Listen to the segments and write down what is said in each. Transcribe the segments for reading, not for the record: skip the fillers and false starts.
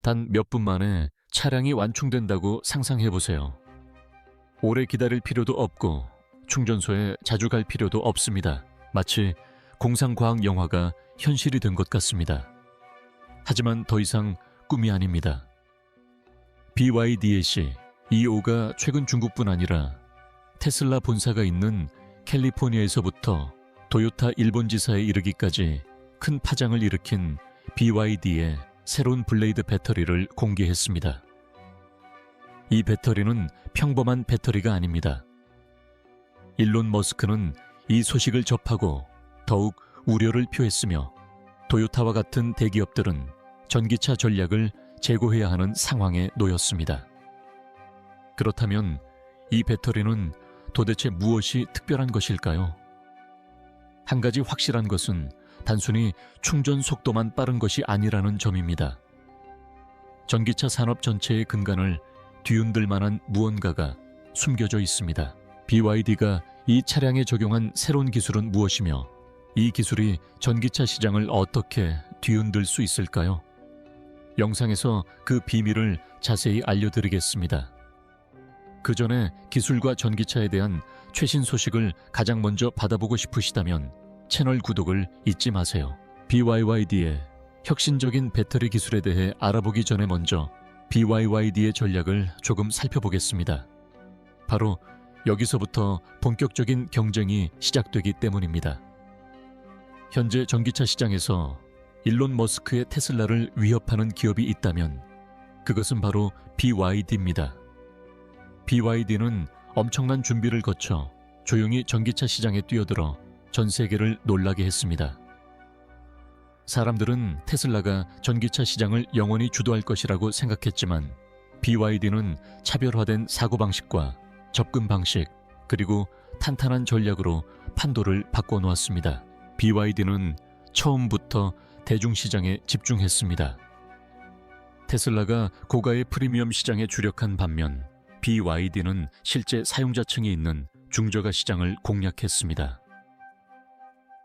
단 몇 분 만에 차량이 완충된다고 상상해 보세요. 오래 기다릴 필요도 없고 충전소에 자주 갈 필요도 없습니다. 마치 공상과학 영화가 현실이 된 것 같습니다. 하지만 더 이상 꿈이 아닙니다. BYD의 CEO.가 최근 중국뿐 아니라 테슬라 본사가 있는 캘리포니아에서부터 도요타 일본 지사에 이르기까지 큰 파장을 일으킨 BYD의 새로운 블레이드 배터리를 공개했습니다. 이 배터리는 평범한 배터리가 아닙니다. 일론 머스크는 이 소식을 접하고 더욱 우려를 표했으며 도요타와 같은 대기업들은 전기차 전략을 재고해야 하는 상황에 놓였습니다. 그렇다면 이 배터리는 도대체 무엇이 특별한 것일까요? 한 가지 확실한 것은 단순히 충전 속도만 빠른 것이 아니라는 점입니다. 전기차 산업 전체의 근간을 뒤흔들 만한 무언가가 숨겨져 있습니다. BYD가 이 차량에 적용한 새로운 기술은 무엇이며 이 기술이 전기차 시장을 어떻게 뒤흔들 수 있을까요? 영상에서 그 비밀을 자세히 알려드리겠습니다. 그 전에 기술과 전기차에 대한 최신 소식을 가장 먼저 받아보고 싶으시다면 채널 구독을 잊지 마세요. BYD의 혁신적인 배터리 기술에 대해 알아보기 전에 먼저 BYD의 전략을 조금 살펴보겠습니다. 바로 여기서부터 본격적인 경쟁이 시작되기 때문입니다. 현재 전기차 시장에서 일론 머스크의 테슬라를 위협하는 기업이 있다면 그것은 바로 BYD입니다. BYD는 엄청난 준비를 거쳐 조용히 전기차 시장에 뛰어들어 전 세계를 놀라게 했습니다. 사람들은 테슬라가 전기차 시장을 영원히 주도할 것이라고 생각했지만 BYD는 차별화된 사고방식과 접근 방식 그리고 탄탄한 전략으로 판도를 바꿔놓았습니다. BYD는 처음부터 대중시장에 집중했습니다. 테슬라가 고가의 프리미엄 시장에 주력한 반면 BYD는 실제 사용자층이 있는 중저가 시장을 공략했습니다.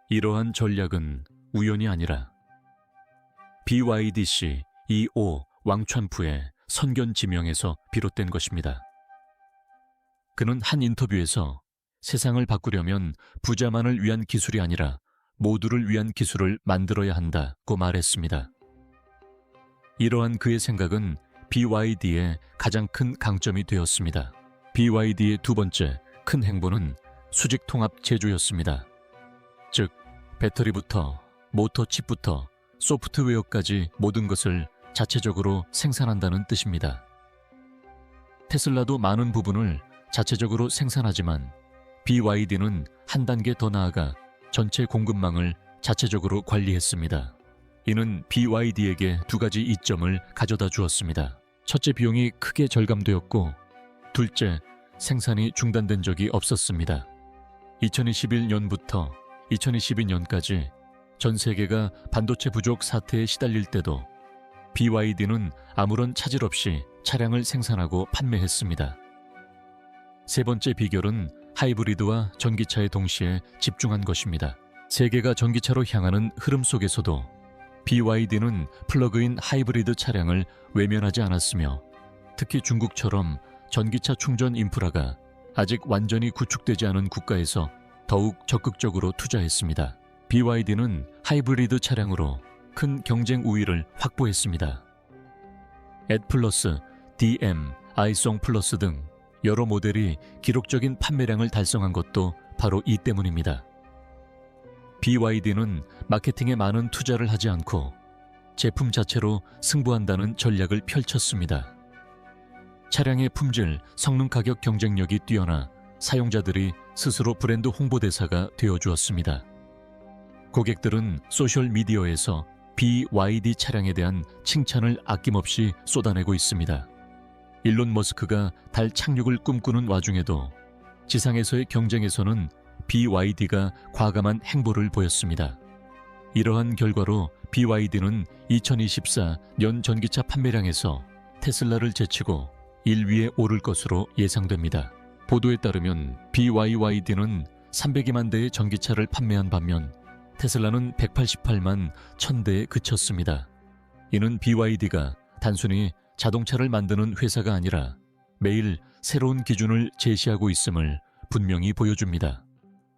이러한 전략은 우연이 아니라 BYD CEO 왕찬푸의 선견 지명에서 비롯된 것입니다. 그는 한 인터뷰에서 세상을 바꾸려면 부자만을 위한 기술이 아니라 모두를 위한 기술을 만들어야 한다고 말했습니다. 이러한 그의 생각은 BYD의 가장 큰 강점이 되었습니다. BYD의 두 번째 큰 행보는 수직 통합 제조였습니다. 즉, 배터리부터 모터 칩부터 소프트웨어까지 모든 것을 자체적으로 생산한다는 뜻입니다. 테슬라도 많은 부분을 자체적으로 생산하지만 BYD는 한 단계 더 나아가 전체 공급망을 자체적으로 관리했습니다. 이는 BYD에게 두 가지 이점을 가져다 주었습니다. 첫째, 비용이 크게 절감되었고 둘째, 생산이 중단된 적이 없었습니다. 2021년부터 2022년까지 전 세계가 반도체 부족 사태에 시달릴 때도 BYD는 아무런 차질 없이 차량을 생산하고 판매했습니다. 세 번째 비결은 하이브리드와 전기차에 동시에 집중한 것입니다. 세계가 전기차로 향하는 흐름 속에서도 BYD는 플러그인 하이브리드 차량을 외면하지 않았으며 특히 중국처럼 전기차 충전 인프라가 아직 완전히 구축되지 않은 국가에서 더욱 적극적으로 투자했습니다. BYD는 하이브리드 차량으로 큰 경쟁 우위를 확보했습니다. 앳플러스, DM, 아이송 플러스 등 여러 모델이 기록적인 판매량을 달성한 것도 바로 이 때문입니다. BYD는 마케팅에 많은 투자를 하지 않고 제품 자체로 승부한다는 전략을 펼쳤습니다. 차량의 품질, 성능 가격 경쟁력이 뛰어나 사용자들이 스스로 브랜드 홍보대사가 되어주었습니다. 고객들은 소셜미디어에서 BYD 차량에 대한 칭찬을 아낌없이 쏟아내고 있습니다. 일론 머스크가 달 착륙을 꿈꾸는 와중에도 지상에서의 경쟁에서는 BYD가 과감한 행보를 보였습니다. 이러한 결과로 BYD는 2024년 전기차 판매량에서 테슬라를 제치고 1위에 오를 것으로 예상됩니다. 보도에 따르면 BYD는 302만 대의 전기차를 판매한 반면 테슬라는 188만 1000대에 그쳤습니다. 이는 BYD가 단순히 자동차를 만드는 회사가 아니라 매일 새로운 기준을 제시하고 있음을 분명히 보여줍니다.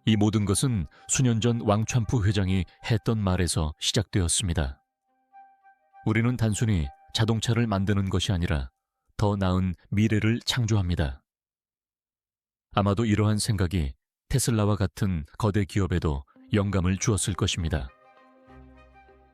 이 모든 것은 수년 전 왕촨프 회장이 했던 말에서 시작되었습니다. 우리는 단순히 자동차를 만드는 것이 아니라 더 나은 미래를 창조합니다. 아마도 이러한 생각이 테슬라와 같은 거대 기업에도 영감을 주었을 것입니다.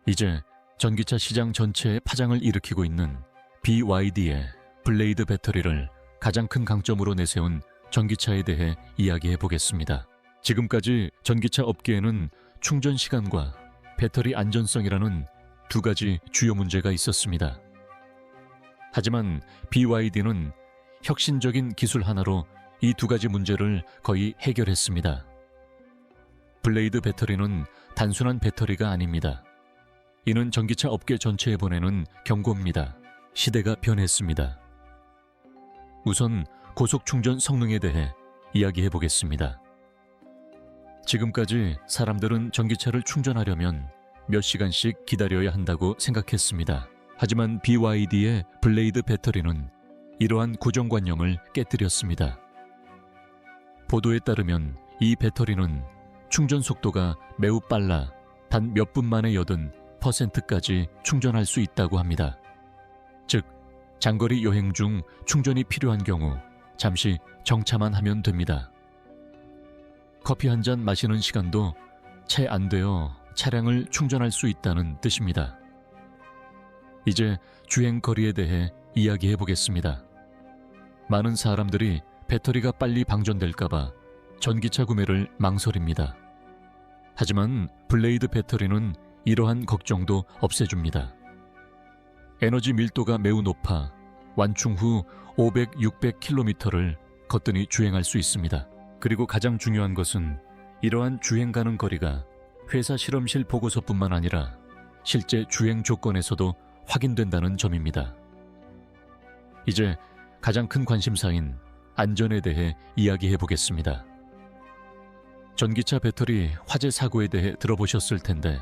이제 전기차 시장 전체에 파장을 일으키고 있는 BYD의 블레이드 배터리를 가장 큰 강점으로 내세운 전기차에 대해 이야기해 보겠습니다. 지금까지 전기차 업계에는 충전 시간과 배터리 안전성이라는 두 가지 주요 문제가 있었습니다. 하지만 BYD는 혁신적인 기술 하나로 이 두 가지 문제를 거의 해결했습니다. 블레이드 배터리는 단순한 배터리가 아닙니다. 이는 전기차 업계 전체에 보내는 경고입니다. 시대가 변했습니다. 우선 고속 충전 성능에 대해 이야기해 보겠습니다. 지금까지 사람들은 전기차를 충전하려면 몇 시간씩 기다려야 한다고 생각했습니다. 하지만 BYD의 블레이드 배터리는 이러한 고정관념을 깨뜨렸습니다. 보도에 따르면 이 배터리는 충전 속도가 매우 빨라 단 몇 분 만에 80%까지 충전할 수 있다고 합니다. 즉, 장거리 여행 중 충전이 필요한 경우 잠시 정차만 하면 됩니다. 커피 한 잔 마시는 시간도 채 안 되어 차량을 충전할 수 있다는 뜻입니다. 이제 주행 거리에 대해 이야기해 보겠습니다. 많은 사람들이 배터리가 빨리 방전될까봐 전기차 구매를 망설입니다. 하지만 블레이드 배터리는 이러한 걱정도 없애줍니다. 에너지 밀도가 매우 높아 완충 후 500, 600km를 거뜬히 주행할 수 있습니다. 그리고 가장 중요한 것은 이러한 주행 가능 거리가 회사 실험실 보고서뿐만 아니라 실제 주행 조건에서도 확인된다는 점입니다. 이제 가장 큰 관심사인 안전에 대해 이야기해 보겠습니다. 전기차 배터리 화재 사고에 대해 들어보셨을 텐데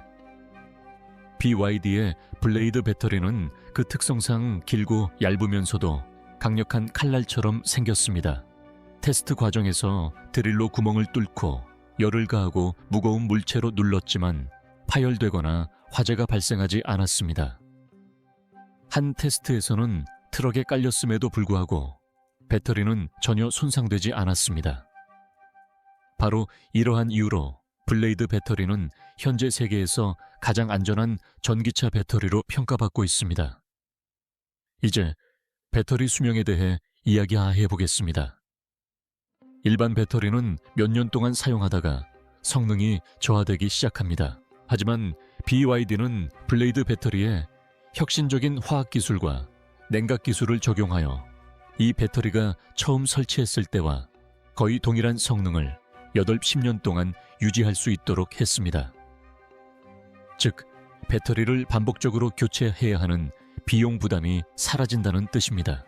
BYD의 블레이드 배터리는 그 특성상 길고 얇으면서도 강력한 칼날처럼 생겼습니다. 테스트 과정에서 드릴로 구멍을 뚫고 열을 가하고 무거운 물체로 눌렀지만 파열되거나 화재가 발생하지 않았습니다. 한 테스트에서는 트럭에 깔렸음에도 불구하고 배터리는 전혀 손상되지 않았습니다. 바로 이러한 이유로 블레이드 배터리는 현재 세계에서 가장 안전한 전기차 배터리로 평가받고 있습니다. 이제 배터리 수명에 대해 이야기해 보겠습니다. 일반 배터리는 몇 년 동안 사용하다가 성능이 저하되기 시작합니다. 하지만 BYD는 블레이드 배터리에 혁신적인 화학기술과 냉각기술을 적용하여 이 배터리가 처음 설치했을 때와 거의 동일한 성능을 10년 동안 유지할 수 있도록 했습니다. 즉, 배터리를 반복적으로 교체해야 하는 비용 부담이 사라진다는 뜻입니다.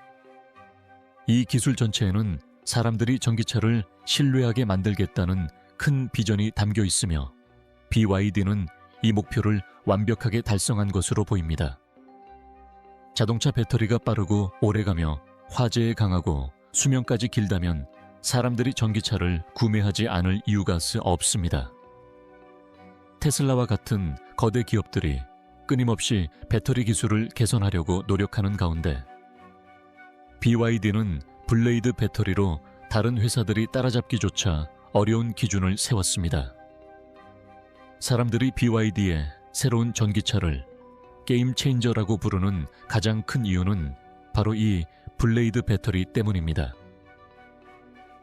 이 기술 전체에는 사람들이 전기차를 신뢰하게 만들겠다는 큰 비전이 담겨 있으며 BYD는 이 목표를 완벽하게 달성한 것으로 보입니다. 자동차 배터리가 빠르고 오래가며 화재에 강하고 수명까지 길다면 사람들이 전기차를 구매하지 않을 이유가 없습니다. 테슬라와 같은 거대 기업들이 끊임없이 배터리 기술을 개선하려고 노력하는 가운데 BYD는 블레이드 배터리로 다른 회사들이 따라잡기조차 어려운 기준을 세웠습니다. 사람들이 BYD의 새로운 전기차를 게임 체인저라고 부르는 가장 큰 이유는 바로 이 블레이드 배터리 때문입니다.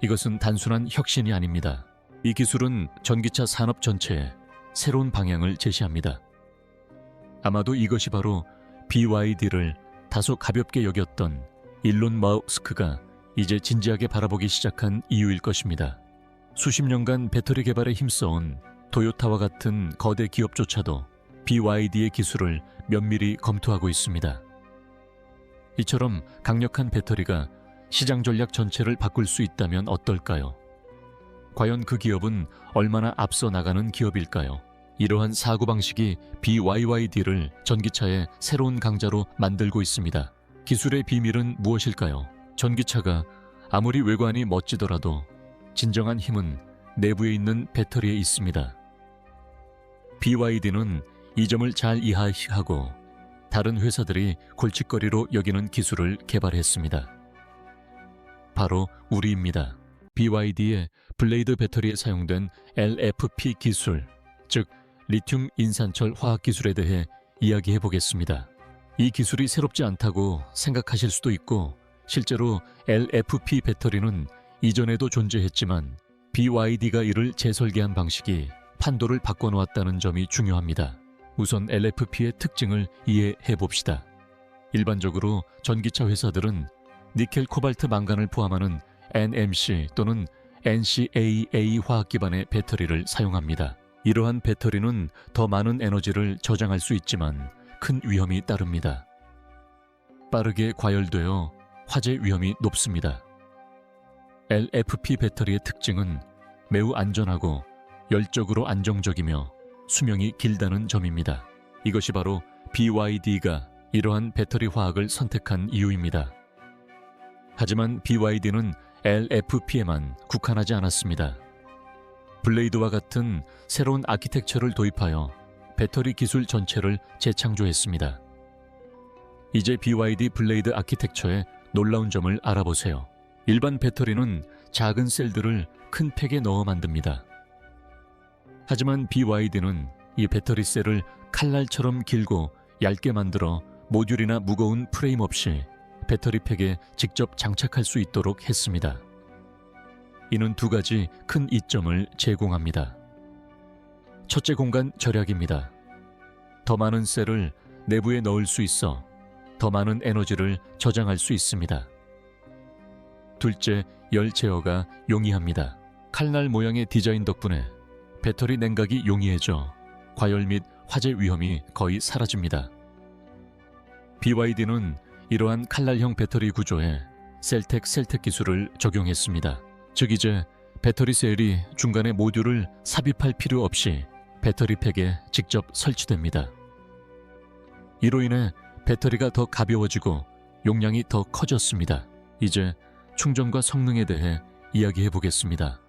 이것은 단순한 혁신이 아닙니다. 이 기술은 전기차 산업 전체에 새로운 방향을 제시합니다. 아마도 이것이 바로 BYD를 다소 가볍게 여겼던 일론 머스크가 이제 진지하게 바라보기 시작한 이유일 것입니다. 수십 년간 배터리 개발에 힘써온 도요타와 같은 거대 기업조차도 BYD의 기술을 면밀히 검토하고 있습니다. 이처럼 강력한 배터리가 시장 전략 전체를 바꿀 수 있다면 어떨까요? 과연 그 기업은 얼마나 앞서 나가는 기업일까요? 이러한 사고방식이 BYYD를 전기차의 새로운 강자로 만들고 있습니다. 기술의 비밀은 무엇일까요? 전기차가 아무리 외관이 멋지더라도 진정한 힘은 내부에 있는 배터리에 있습니다. BYD는 이 점을 잘 이해하고 다른 회사들이 골칫거리로 여기는 기술을 개발했습니다. 바로 우리입니다. BYD의 블레이드 배터리에 사용된 LFP 기술, 즉 리튬 인산철 화학 기술에 대해 이야기해 보겠습니다. 이 기술이 새롭지 않다고 생각하실 수도 있고, 실제로 LFP 배터리는 이전에도 존재했지만 BYD가 이를 재설계한 방식이 판도를 바꿔놓았다는 점이 중요합니다. 우선 LFP의 특징을 이해해 봅시다. 일반적으로 전기차 회사들은 니켈, 코발트, 망간을 포함하는 NMC 또는 NCAA 화학 기반의 배터리를 사용합니다. 이러한 배터리는 더 많은 에너지를 저장할 수 있지만 큰 위험이 따릅니다. 빠르게 과열되어 화재 위험이 높습니다. LFP 배터리의 특징은 매우 안전하고 열적으로 안정적이며 수명이 길다는 점입니다. 이것이 바로 BYD가 이러한 배터리 화학을 선택한 이유입니다. 하지만 BYD는 LFP에만 국한하지 않았습니다. 블레이드와 같은 새로운 아키텍처를 도입하여 배터리 기술 전체를 재창조했습니다. 이제 BYD 블레이드 아키텍처의 놀라운 점을 알아보세요. 일반 배터리는 작은 셀들을 큰 팩에 넣어 만듭니다. 하지만 BYD는 이 배터리 셀을 칼날처럼 길고 얇게 만들어 모듈이나 무거운 프레임 없이 배터리 팩에 직접 장착할 수 있도록 했습니다. 이는 두 가지 큰 이점을 제공합니다. 첫째, 공간 절약입니다. 더 많은 셀을 내부에 넣을 수 있어 더 많은 에너지를 저장할 수 있습니다. 둘째, 열 제어가 용이합니다. 칼날 모양의 디자인 덕분에 배터리 냉각이 용이해져 과열 및 화재 위험이 거의 사라집니다. BYD는 이러한 칼날형 배터리 구조에 셀텍 기술을 적용했습니다. 즉 이제 배터리 셀이 중간에 모듈을 삽입할 필요 없이 배터리 팩에 직접 설치됩니다. 이로 인해 배터리가 더 가벼워지고 용량이 더 커졌습니다. 이제 충전과 성능에 대해 이야기해 보겠습니다.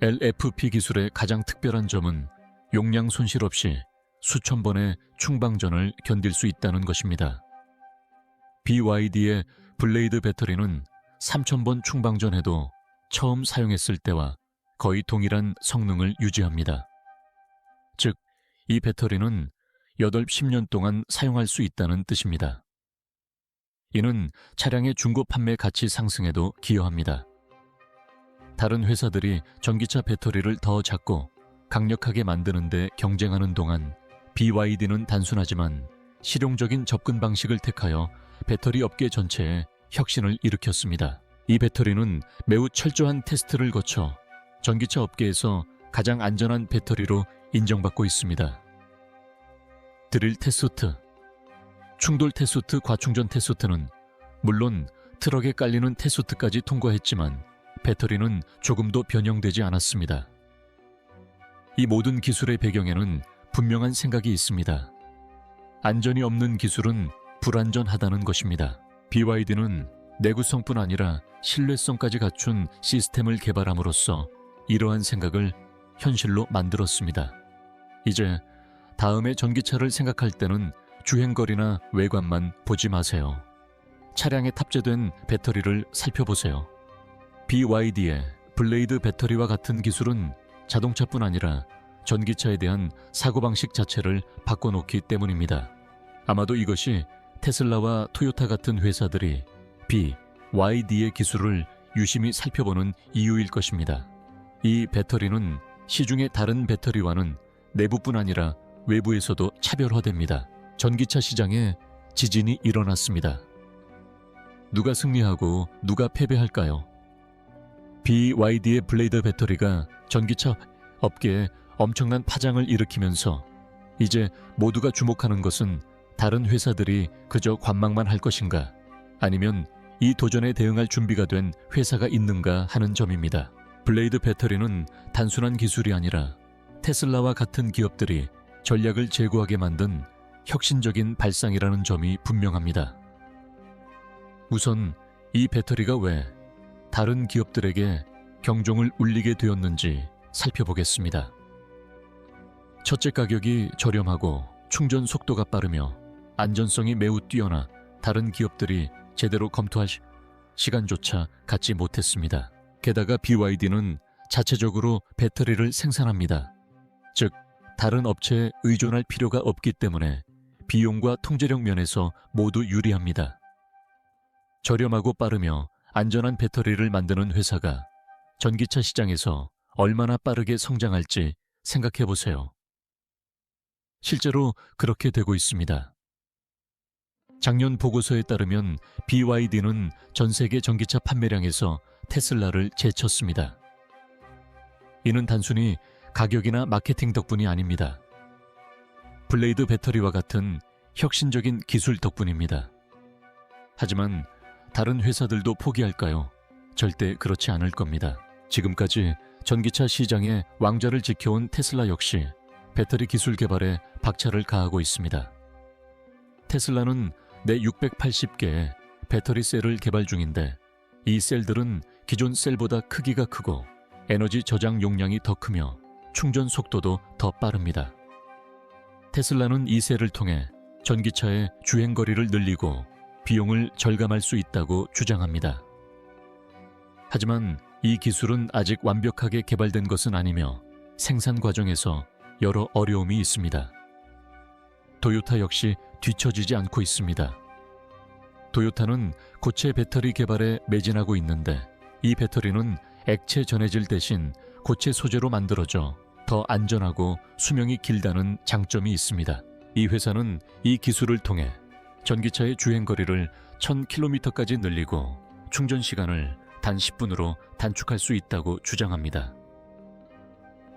LFP 기술의 가장 특별한 점은 용량 손실 없이 수천 번의 충방전을 견딜 수 있다는 것입니다. BYD의 블레이드 배터리는 3000번 충방전해도 처음 사용했을 때와 거의 동일한 성능을 유지합니다. 즉, 이 배터리는 8-10년 동안 사용할 수 있다는 뜻입니다. 이는 차량의 중고 판매 가치 상승에도 기여합니다. 다른 회사들이 전기차 배터리를 더 작고 강력하게 만드는 데 경쟁하는 동안 BYD는 단순하지만 실용적인 접근 방식을 택하여 배터리 업계 전체에 혁신을 일으켰습니다. 이 배터리는 매우 철저한 테스트를 거쳐 전기차 업계에서 가장 안전한 배터리로 인정받고 있습니다. 드릴 테스트, 충돌 테스트, 과충전 테스트는 물론 트럭에 깔리는 테스트까지 통과했지만 배터리는 조금도 변형되지 않았습니다. 이 모든 기술의 배경에는 분명한 생각이 있습니다. 안전이 없는 기술은 불안전하다는 것입니다. BYD는 내구성뿐 아니라 신뢰성까지 갖춘 시스템을 개발함으로써 이러한 생각을 현실로 만들었습니다. 이제 다음에 전기차를 생각할 때는 주행거리나 외관만 보지 마세요. 차량에 탑재된 배터리를 살펴보세요. BYD의 블레이드 배터리와 같은 기술은 자동차뿐 아니라 전기차에 대한 사고방식 자체를 바꿔놓기 때문입니다. 아마도 이것이 테슬라와 토요타 같은 회사들이 BYD의 기술을 유심히 살펴보는 이유일 것입니다. 이 배터리는 시중의 다른 배터리와는 내부뿐 아니라 외부에서도 차별화됩니다. 전기차 시장에 지진이 일어났습니다. 누가 승리하고 누가 패배할까요? BYD의 블레이드 배터리가 전기차 업계에 엄청난 파장을 일으키면서 이제 모두가 주목하는 것은 다른 회사들이 그저 관망만 할 것인가, 아니면 이 도전에 대응할 준비가 된 회사가 있는가 하는 점입니다. 블레이드 배터리는 단순한 기술이 아니라 테슬라와 같은 기업들이 전략을 제고하게 만든 혁신적인 발상이라는 점이 분명합니다. 우선 이 배터리가 왜 다른 기업들에게 경종을 울리게 되었는지 살펴보겠습니다. 첫째, 가격이 저렴하고 충전 속도가 빠르며 안전성이 매우 뛰어나 다른 기업들이 제대로 검토할 시간조차 갖지 못했습니다. 게다가 BYD는 자체적으로 배터리를 생산합니다. 즉, 다른 업체에 의존할 필요가 없기 때문에 비용과 통제력 면에서 모두 유리합니다. 저렴하고 빠르며 안전한 배터리를 만드는 회사가 전기차 시장에서 얼마나 빠르게 성장할지 생각해 보세요. 실제로 그렇게 되고 있습니다. 작년 보고서에 따르면 BYD는 전 세계 전기차 판매량에서 테슬라를 제쳤습니다. 이는 단순히 가격이나 마케팅 덕분이 아닙니다. 블레이드 배터리와 같은 혁신적인 기술 덕분입니다. 하지만 다른 회사들도 포기할까요? 절대 그렇지 않을 겁니다. 지금까지 전기차 시장의 왕좌를 지켜온 테슬라 역시 배터리 기술 개발에 박차를 가하고 있습니다. 테슬라는 내 680개의 배터리 셀을 개발 중인데 이 셀들은 기존 셀보다 크기가 크고 에너지 저장 용량이 더 크며 충전 속도도 더 빠릅니다. 테슬라는 이 셀을 통해 전기차의 주행거리를 늘리고 비용을 절감할 수 있다고 주장합니다. 하지만 이 기술은 아직 완벽하게 개발된 것은 아니며 생산 과정에서 여러 어려움이 있습니다. 도요타 역시 뒤처지지 않고 있습니다. 도요타는 고체 배터리 개발에 매진하고 있는데 이 배터리는 액체 전해질 대신 고체 소재로 만들어져 더 안전하고 수명이 길다는 장점이 있습니다. 이 회사는 이 기술을 통해 전기차의 주행거리를 1000km까지 늘리고 충전 시간을 단 10분으로 단축할 수 있다고 주장합니다.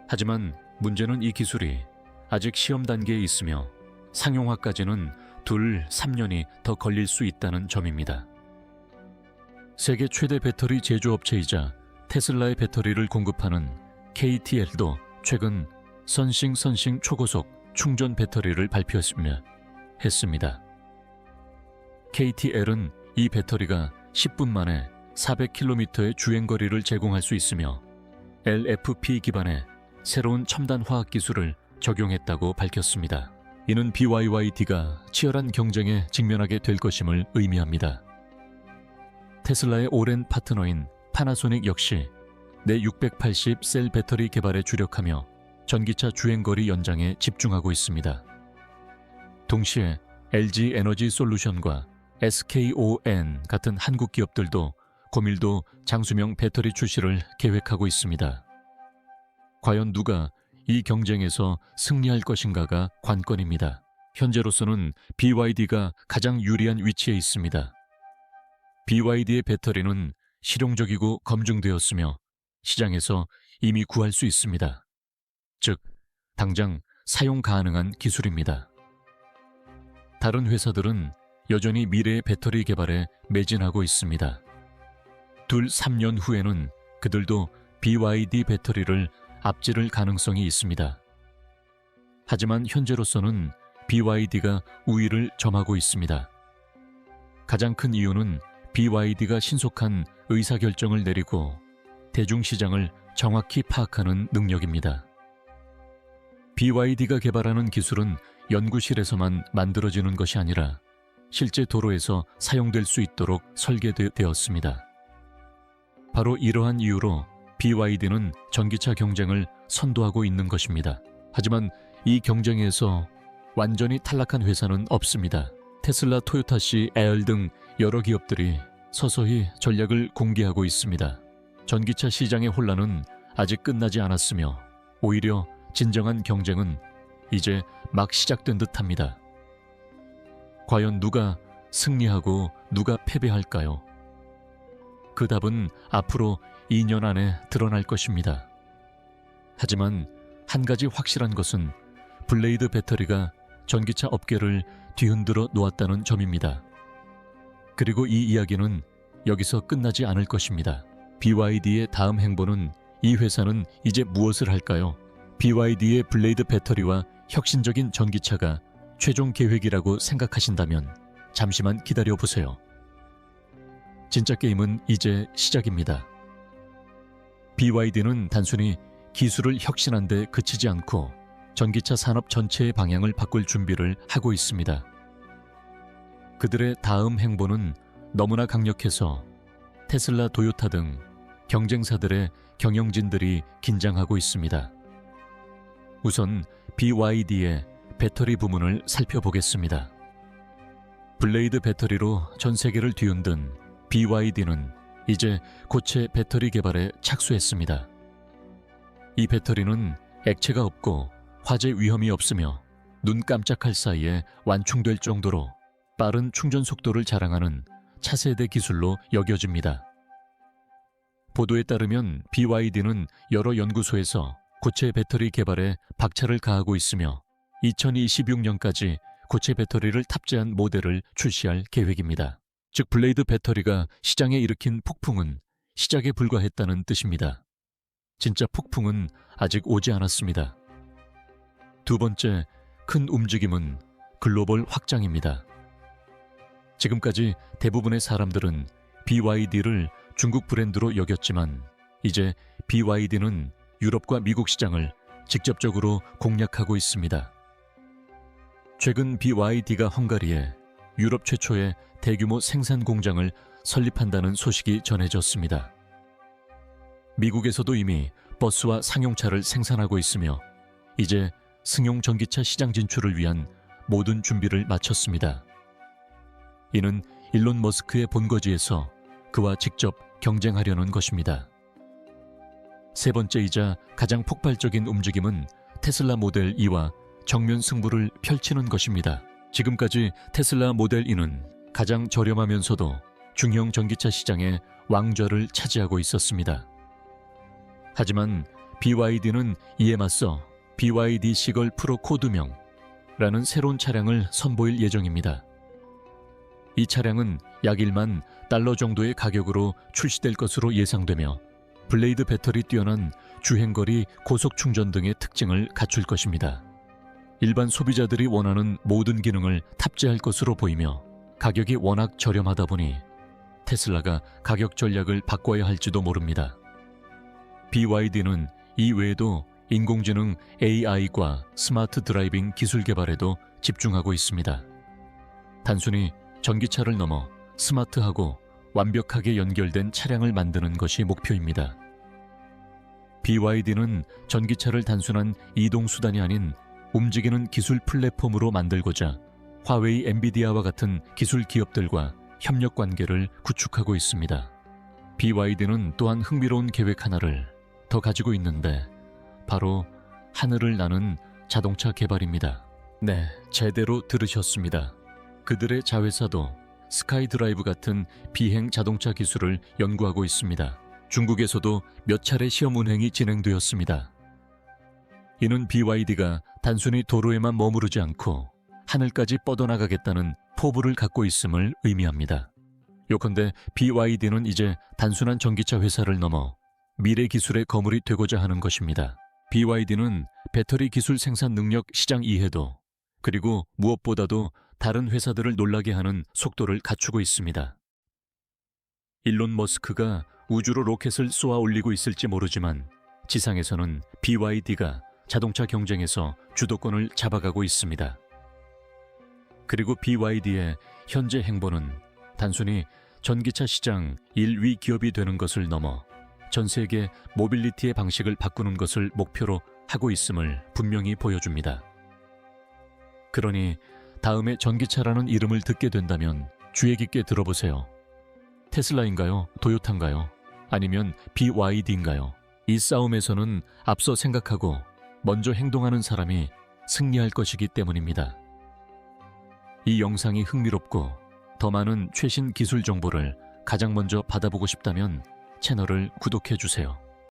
하지만 문제는 이 기술이 아직 시험 단계에 있으며 상용화까지는 2-3년이 더 걸릴 수 있다는 점입니다. 세계 최대 배터리 제조업체이자 테슬라의 배터리를 공급하는 KTL도 최근 선싱 초고속 충전 배터리를 발표했습니다. KTL은 이 배터리가 10분 만에 400km의 주행거리를 제공할 수 있으며 LFP 기반의 새로운 첨단 화학 기술을 적용했다고 밝혔습니다. 이는 BYD가 치열한 경쟁에 직면하게 될 것임을 의미합니다. 테슬라의 오랜 파트너인 파나소닉 역시 내 680 셀 배터리 개발에 주력하며 전기차 주행거리 연장에 집중하고 있습니다. 동시에 LG 에너지 솔루션과 SKON 같은 한국 기업들도 고밀도 장수명 배터리 출시를 계획하고 있습니다. 과연 누가 이 경쟁에서 승리할 것인가가 관건입니다. 현재로서는 BYD가 가장 유리한 위치에 있습니다. BYD의 배터리는 실용적이고 검증되었으며 시장에서 이미 구할 수 있습니다. 즉, 당장 사용 가능한 기술입니다. 다른 회사들은 여전히 미래의 배터리 개발에 매진하고 있습니다. 2-3년 후에는 그들도 BYD 배터리를 앞지를 가능성이 있습니다. 하지만 현재로서는 BYD가 우위를 점하고 있습니다. 가장 큰 이유는 BYD가 신속한 의사결정을 내리고 대중시장을 정확히 파악하는 능력입니다. BYD가 개발하는 기술은 연구실에서만 만들어지는 것이 아니라 실제 도로에서 사용될 수 있도록 설계되었습니다. 바로 이러한 이유로 BYD는 전기차 경쟁을 선도하고 있는 것입니다. 하지만 이 경쟁에서 완전히 탈락한 회사는 없습니다. 테슬라, 토요타시, 에얼 등 여러 기업들이 서서히 전략을 공개하고 있습니다. 전기차 시장의 혼란은 아직 끝나지 않았으며 오히려 진정한 경쟁은 이제 막 시작된 듯합니다. 과연 누가 승리하고 누가 패배할까요? 그 답은 앞으로 2년 안에 드러날 것입니다. 하지만 한 가지 확실한 것은 블레이드 배터리가 전기차 업계를 뒤흔들어 놓았다는 점입니다. 그리고 이 이야기는 여기서 끝나지 않을 것입니다. BYD의 다음 행보는 이 회사는 이제 무엇을 할까요? BYD의 블레이드 배터리와 혁신적인 전기차가 최종 계획이라고 생각하신다면 잠시만 기다려보세요. 진짜 게임은 이제 시작입니다. BYD는 단순히 기술을 혁신한 데 그치지 않고 전기차 산업 전체의 방향을 바꿀 준비를 하고 있습니다. 그들의 다음 행보는 너무나 강력해서 테슬라, 도요타 등 경쟁사들의 경영진들이 긴장하고 있습니다. 우선 BYD의 배터리 부문을 살펴보겠습니다. 블레이드 배터리로 전 세계를 뒤흔든 BYD는 이제 고체 배터리 개발에 착수했습니다. 이 배터리는 액체가 없고 화재 위험이 없으며 눈 깜짝할 사이에 완충될 정도로 빠른 충전 속도를 자랑하는 차세대 기술로 여겨집니다. 보도에 따르면 BYD는 여러 연구소에서 고체 배터리 개발에 박차를 가하고 있으며 2026년까지 고체 배터리를 탑재한 모델을 출시할 계획입니다. 즉 블레이드 배터리가 시장에 일으킨 폭풍은 시작에 불과했다는 뜻입니다. 진짜 폭풍은 아직 오지 않았습니다. 두 번째 큰 움직임은 글로벌 확장입니다. 지금까지 대부분의 사람들은 BYD를 중국 브랜드로 여겼지만 이제 BYD는 유럽과 미국 시장을 직접적으로 공략하고 있습니다. 최근 BYD가 헝가리에 유럽 최초의 대규모 생산 공장을 설립한다는 소식이 전해졌습니다. 미국에서도 이미 버스와 상용차를 생산하고 있으며 이제 승용 전기차 시장 진출을 위한 모든 준비를 마쳤습니다. 이는 일론 머스크의 본거지에서 그와 직접 경쟁하려는 것입니다. 세 번째이자 가장 폭발적인 움직임은 테슬라 모델 2와 정면 승부를 펼치는 것입니다. 지금까지 테슬라 모델 2는 가장 저렴하면서도 중형 전기차 시장의 왕좌를 차지하고 있었습니다. 하지만 BYD는 이에 맞서 BYD 시걸 프로 코드명라는 새로운 차량을 선보일 예정입니다. 이 차량은 약 1만 달러 정도의 가격으로 출시될 것으로 예상되며 블레이드 배터리 뛰어난 주행거리, 고속 충전 등의 특징을 갖출 것입니다. 일반 소비자들이 원하는 모든 기능을 탑재할 것으로 보이며 가격이 워낙 저렴하다 보니 테슬라가 가격 전략을 바꿔야 할지도 모릅니다. BYD는 이 외에도 인공지능 AI과 스마트 드라이빙 기술 개발에도 집중하고 있습니다. 단순히 전기차를 넘어 스마트하고 완벽하게 연결된 차량을 만드는 것이 목표입니다. BYD는 전기차를 단순한 이동수단이 아닌 움직이는 기술 플랫폼으로 만들고자 화웨이, 엔비디아와 같은 기술 기업들과 협력 관계를 구축하고 있습니다. BYD는 또한 흥미로운 계획 하나를 더 가지고 있는데 바로 하늘을 나는 자동차 개발입니다. 네, 제대로 들으셨습니다. 그들의 자회사도 스카이드라이브 같은 비행 자동차 기술을 연구하고 있습니다. 중국에서도 몇 차례 시험 운행이 진행되었습니다. 이는 BYD가 단순히 도로에만 머무르지 않고 하늘까지 뻗어나가겠다는 포부를 갖고 있음을 의미합니다. 요컨대 BYD는 이제 단순한 전기차 회사를 넘어 미래 기술의 거물이 되고자 하는 것입니다. BYD는 배터리 기술 생산 능력 시장 이해도 그리고 무엇보다도 다른 회사들을 놀라게 하는 속도를 갖추고 있습니다. 일론 머스크가 우주로 로켓을 쏘아 올리고 있을지 모르지만 지상에서는 BYD가 자동차 경쟁에서 주도권을 잡아가고 있습니다. 그리고 BYD의 현재 행보는 단순히 전기차 시장 1위 기업이 되는 것을 넘어 전 세계 모빌리티의 방식을 바꾸는 것을 목표로 하고 있음을 분명히 보여줍니다. 그러니 다음에 전기차라는 이름을 듣게 된다면 주의 깊게 들어보세요. 테슬라인가요? 도요타인가요? 아니면 BYD인가요? 이 싸움에서는 앞서 생각하고 먼저 행동하는 사람이 승리할 것이기 때문입니다. 이 영상이 흥미롭고 더 많은 최신 기술 정보를 가장 먼저 받아보고 싶다면 채널을 구독해 주세요.